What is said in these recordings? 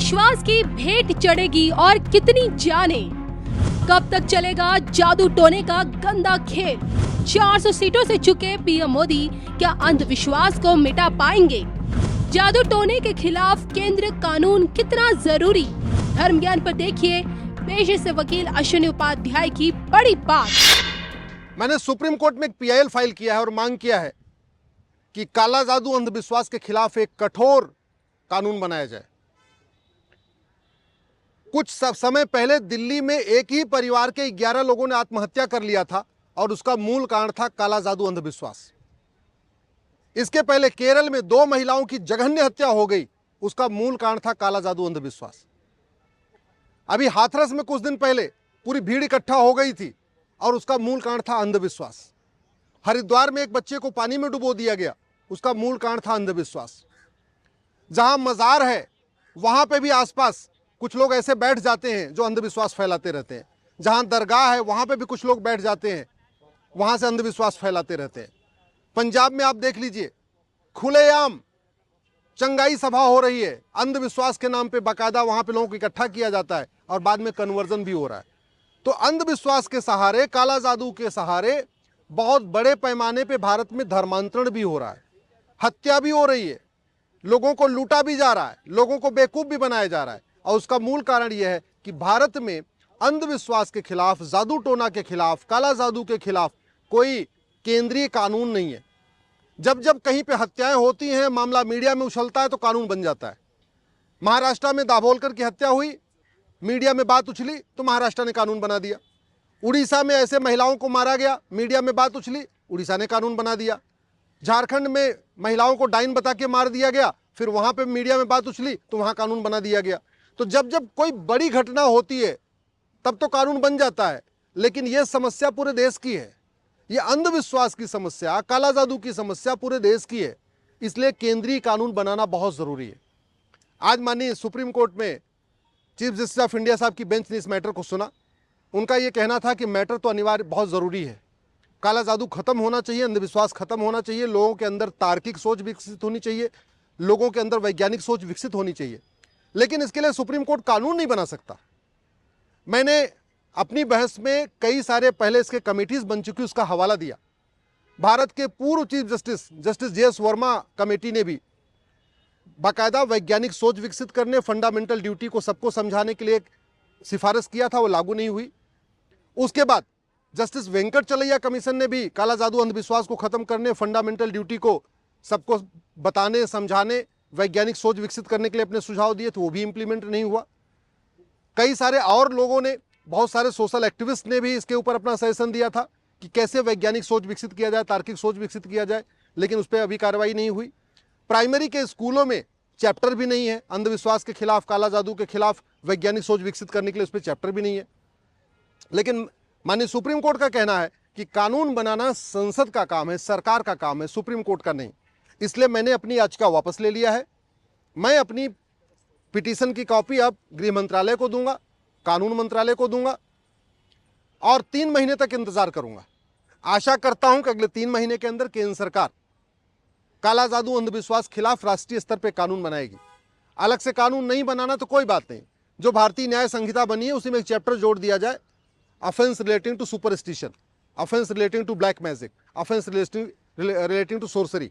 अंधविश्वास की भेंट चढ़ेगी और कितनी जाने। कब तक चलेगा जादू टोने का गंदा खेल। 400 सीटों से चुके पीएम मोदी क्या अंधविश्वास को मिटा पाएंगे? जादू टोने के खिलाफ केंद्र कानून कितना जरूरी? धर्म ज्ञान पर देखिए पेशे से वकील अश्विनी उपाध्याय की बड़ी बात। मैंने सुप्रीम कोर्ट में एक पीआईएल फाइल किया है और मांग किया है कि काला जादू अंधविश्वास के खिलाफ एक कठोर कानून बनाया जाए। कुछ समय पहले दिल्ली में एक ही परिवार के 11 लोगों ने आत्महत्या कर लिया था और उसका मूल कारण था काला जादू अंधविश्वास। इसके पहले केरल में 2 महिलाओं की जघन्य हत्या हो गई, उसका मूल कारण था काला जादू अंधविश्वास। अभी हाथरस में कुछ दिन पहले पूरी भीड़ इकट्ठा हो गई थी और उसका मूल कारण था अंधविश्वास। हरिद्वार में एक बच्चे को पानी में डुबो दिया गया, उसका मूल कारण था अंधविश्वास। जहां मजार है वहां पे भी आसपास कुछ लोग ऐसे बैठ जाते हैं जो अंधविश्वास फैलाते रहते हैं। जहां दरगाह है वहां पे भी कुछ लोग बैठ जाते हैं, वहां से अंधविश्वास फैलाते रहते हैं। पंजाब में आप देख लीजिए, खुलेआम चंगाई सभा हो रही है, अंधविश्वास के नाम पे बाकायदा वहां पे लोगों को इकट्ठा किया जाता है और बाद में कन्वर्जन भी हो रहा है। तो अंधविश्वास के सहारे, काला जादू के सहारे बहुत बड़े पैमाने पे भारत में धर्मांतरण भी हो रहा है, हत्या भी हो रही है, लोगों को लूटा भी जा रहा है, लोगों को बेवकूफ भी बनाया जा रहा है। और उसका मूल कारण यह है कि भारत में अंधविश्वास के खिलाफ, जादू टोना के खिलाफ, काला जादू के खिलाफ कोई केंद्रीय कानून नहीं है। जब जब कहीं पे हत्याएं होती हैं, मामला मीडिया में उछलता है तो कानून बन जाता है। महाराष्ट्र में दाभोलकर की हत्या हुई, मीडिया में बात उछली तो महाराष्ट्र ने कानून बना दिया। उड़ीसा में ऐसे महिलाओं को मारा गया, मीडिया में बात उछली, उड़ीसा ने कानून बना दिया। झारखंड में महिलाओं को डाइन बता के मार दिया गया, फिर वहां पे मीडिया में बात उछली तो वहां कानून बना दिया गया। तो जब जब कोई बड़ी घटना होती है तब तो कानून बन जाता है, लेकिन यह समस्या पूरे देश की है। ये अंधविश्वास की समस्या, काला जादू की समस्या पूरे देश की है, इसलिए केंद्रीय कानून बनाना बहुत जरूरी है। आज माननीय सुप्रीम कोर्ट में चीफ जस्टिस ऑफ इंडिया साहब की बेंच ने इस मैटर को सुना। उनका यह कहना था कि मैटर तो अनिवार्य बहुत ज़रूरी है, काला जादू खत्म होना चाहिए, अंधविश्वास खत्म होना चाहिए, लोगों के अंदर तार्किक सोच विकसित होनी चाहिए, लोगों के अंदर वैज्ञानिक सोच विकसित होनी चाहिए। लेकिन इसके लिए सुप्रीम कोर्ट कानून नहीं बना सकता। मैंने अपनी बहस में कई सारे पहले इसके कमेटीज बन चुकी, उसका हवाला दिया। भारत के पूर्व chief justice JS Verma committee ने भी बाकायदा वैज्ञानिक सोच विकसित करने, फंडामेंटल ड्यूटी को सबको समझाने के लिए एक सिफारिश किया था, वो लागू नहीं हुई। उसके बाद जस्टिस वेंकटचलैया कमीशन ने भी काला जादू अंधविश्वास को खत्म करने, फंडामेंटल ड्यूटी को सबको बताने, समझाने, वैज्ञानिक सोच विकसित करने के लिए अपने सुझाव दिए थे, वो भी इंप्लीमेंट नहीं हुआ। कई सारे और लोगों ने, बहुत सारे सोशल एक्टिविस्ट ने भी इसके ऊपर अपना सजेशन दिया था कि कैसे वैज्ञानिक सोच विकसित किया जाए, तार्किक सोच विकसित किया जाए, लेकिन उस पर अभी कार्रवाई नहीं हुई। प्राइमरी के स्कूलों में चैप्टर भी नहीं है अंधविश्वास के खिलाफ, काला जादू के खिलाफ वैज्ञानिक सोच विकसित करने के लिए, उस पर चैप्टर भी नहीं है। लेकिन माननीय सुप्रीम कोर्ट का कहना है कि कानून बनाना संसद का काम है, सरकार का काम है, सुप्रीम कोर्ट का नहीं। इसलिए मैंने अपनी याचिका वापस ले लिया है। मैं अपनी पिटीशन की कॉपी अब गृह मंत्रालय को दूंगा, कानून मंत्रालय को दूंगा और 3 महीने तक इंतजार करूंगा। आशा करता हूं कि अगले 3 महीने के अंदर केंद्र सरकार काला जादू अंधविश्वास खिलाफ राष्ट्रीय स्तर पर कानून बनाएगी। अलग से कानून नहीं बनाना तो कोई बात नहीं, जो भारतीय न्याय संहिता बनी है उसी में एक चैप्टर जोड़ दिया जाए, offence relating to superstition, offence relating to black magic, offence relating to sorcery.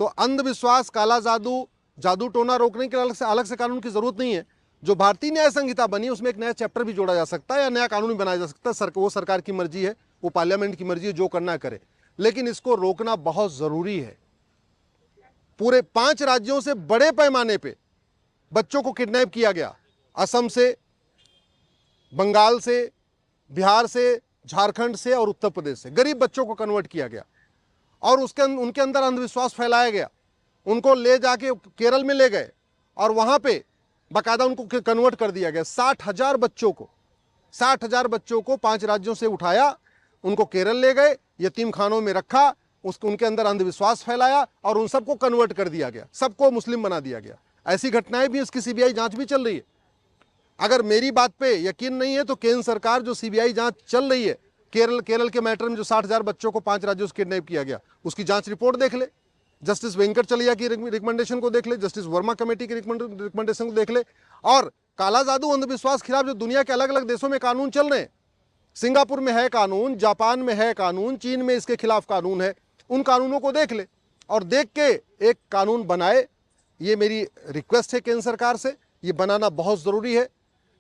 तो अंधविश्वास, काला जादू, जादू टोना रोकने के अलग से कानून की जरूरत नहीं है। जो भारतीय न्याय संहिता बनी उसमें एक नया चैप्टर भी जोड़ा जा सकता है या नया कानून भी बनाया जा सकता है। वो सरकार की मर्जी है, वो पार्लियामेंट की मर्जी है, जो करना करे, लेकिन इसको रोकना बहुत जरूरी है। पूरे 5 राज्यों से बड़े पैमाने पे बच्चों को किडनैप किया गया, असम से, बंगाल से, बिहार से, झारखंड से और उत्तर प्रदेश से गरीब बच्चों को कन्वर्ट किया गया और उनके अंदर अंधविश्वास फैलाया गया। उनको ले जाके केरल में ले गए और वहां पे बाकायदा उनको कन्वर्ट कर दिया गया। 60,000 बच्चों को 5 राज्यों से उठाया, उनको केरल ले गए, यतीम खानों में रखा, उनके अंदर अंधविश्वास फैलाया और उन सबको कन्वर्ट कर दिया गया, सबको मुस्लिम बना दिया गया। ऐसी घटनाएं भी, इसकी सीबीआई जांच भी चल रही है। अगर मेरी बात पे यकीन नहीं है तो केंद्र सरकार जो सीबीआई जांच चल रही है केरल के मैटर में, जो 60,000 बच्चों को 5 राज्यों से किडनैप किया गया, उसकी जांच रिपोर्ट देख ले। जस्टिस वेंकटचलैया की रिकमेंडेशन को देख ले, जस्टिस वर्मा कमेटी की रिकमेंडेशन को देख ले, और काला जादू अंधविश्वास खिलाफ जो दुनिया के अलग अलग देशों में कानून चल रहे हैं, सिंगापुर में है कानून, जापान में है कानून, चीन में इसके खिलाफ कानून है, उन कानूनों को देख ले और देख के एक कानून बनाए। ये मेरी रिक्वेस्ट है केंद्र सरकार से, ये बनाना बहुत ज़रूरी है।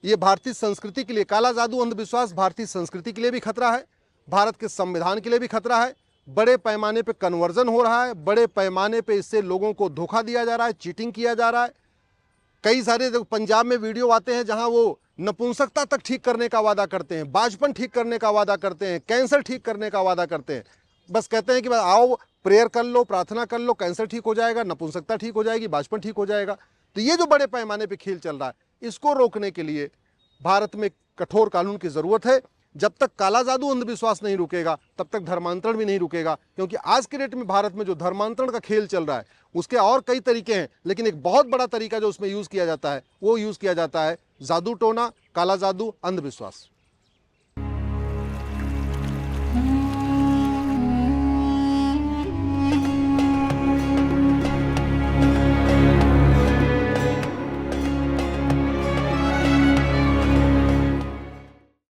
ये भारतीय संस्कृति के लिए, काला जादू अंधविश्वास भारतीय संस्कृति के लिए भी खतरा है, भारत के संविधान के लिए भी खतरा है। बड़े पैमाने पे कन्वर्जन हो रहा है, बड़े पैमाने पे इससे लोगों को धोखा दिया जा रहा है, चीटिंग किया जा रहा है। कई सारे पंजाब में वीडियो आते हैं जहां वो नपुंसकता तक ठीक करने का वादा करते हैं, बाजपन ठीक करने का वादा करते हैं, कैंसर ठीक करने का वादा करते हैं। बस कहते हैं कि आओ प्रेयर कर लो, प्रार्थना कर लो, कैंसर ठीक हो जाएगा, नपुंसकता ठीक हो जाएगी, बाजपन ठीक हो जाएगा। तो ये जो बड़े पैमाने पे खेल चल रहा है, इसको रोकने के लिए भारत में कठोर कानून की जरूरत है। जब तक काला जादू अंधविश्वास नहीं रुकेगा तब तक धर्मांतरण भी नहीं रुकेगा, क्योंकि आज के डेट में भारत में जो धर्मांतरण का खेल चल रहा है उसके और कई तरीके हैं, लेकिन एक बहुत बड़ा तरीका जो उसमें यूज किया जाता है वो यूज किया जाता है जादू टोना, काला जादू, अंधविश्वास।